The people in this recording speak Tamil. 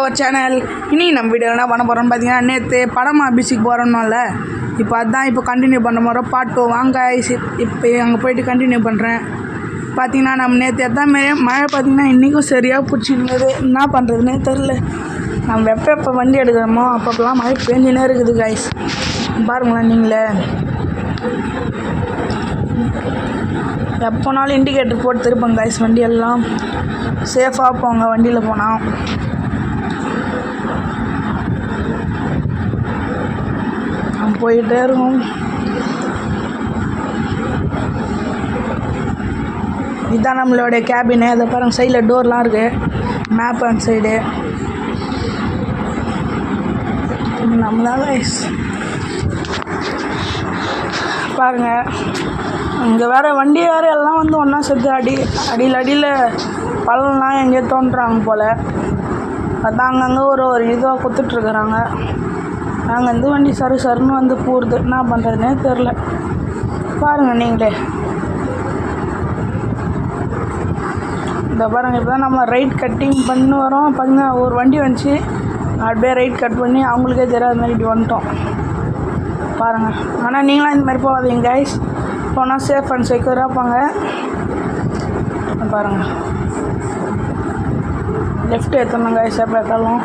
Our channel. இனி நம்ம வீடியோ என்ன பண்ண போகிறோம்னு பார்த்தீங்கன்னா, நேற்று படமா பீச்சுக்கு போகிறோம்னால இப்போ அதுதான் இப்போ கண்டினியூ பண்ண போகிறோம். பார்ட் 2 வாங்க. இப்போ அங்கே போய்ட்டு கண்டினியூ பண்ணுறேன். பார்த்தீங்கன்னா நம்ம நேற்று எதான் மழை பார்த்தீங்கன்னா இன்றைக்கும் சரியாக பிடிச்சிருந்தது. என்ன பண்ணுறதுன்னே தெரில. நம்ம எப்போ வண்டி எடுக்கிறோமோ அப்பப்போலாம் மழை பெஞ்சினே இருக்குது கைஸ். பாருங்களேன் நீங்களே. எப்போனாலும் இண்டிகேட்டர் போட்டு திருப்பங்க கைஸ். வண்டியெல்லாம் சேஃபாக போங்க வண்டியில் போனால். போயிட்டே இருக்கும். இதுதான் நம்மளோட கேபினு. அதை பாருங்கள், சைடில் டோர்லாம் இருக்குது. மேப் அந்த சைடு நம்ம தான் கைஸ். பாருங்கள், இங்கே வேறு வண்டி வேறு எல்லாம் வந்து ஒன்றா சேர்த்து அடியில் பள்ளம்லாம் எங்கேயோ தோன்றுறாங்க போல். அதான் அங்கங்கே ஒரு இதுவாக கொடுத்துட்ருக்குறாங்க. நாங்கள் இந்த வண்டி சருன்னு வந்து போடுது. என்ன பண்ணுறதுனே தெரில. பாருங்கள் நீங்களே. இந்த பாருங்கள், இப்போ தான் நம்ம ரைட் கட்டிங் பண்ணி வரோம். பார்த்தீங்கன்னா ஒரு வண்டி வந்துச்சு, அப்படியே ரைட் கட் பண்ணி அவங்களுக்கே தெரியாத மாதிரி இப்படி வந்துட்டோம். பாருங்கள். ஆனால் நீங்களாம் இந்த மாதிரி போகாதீங்க கைஸ். போனால் சேஃப் அண்ட் செக்யூராக போங்க. பாருங்கள், லெஃப்ட் ஏற்றணும் கைஸ் எப்போ ஏற்றாலும்.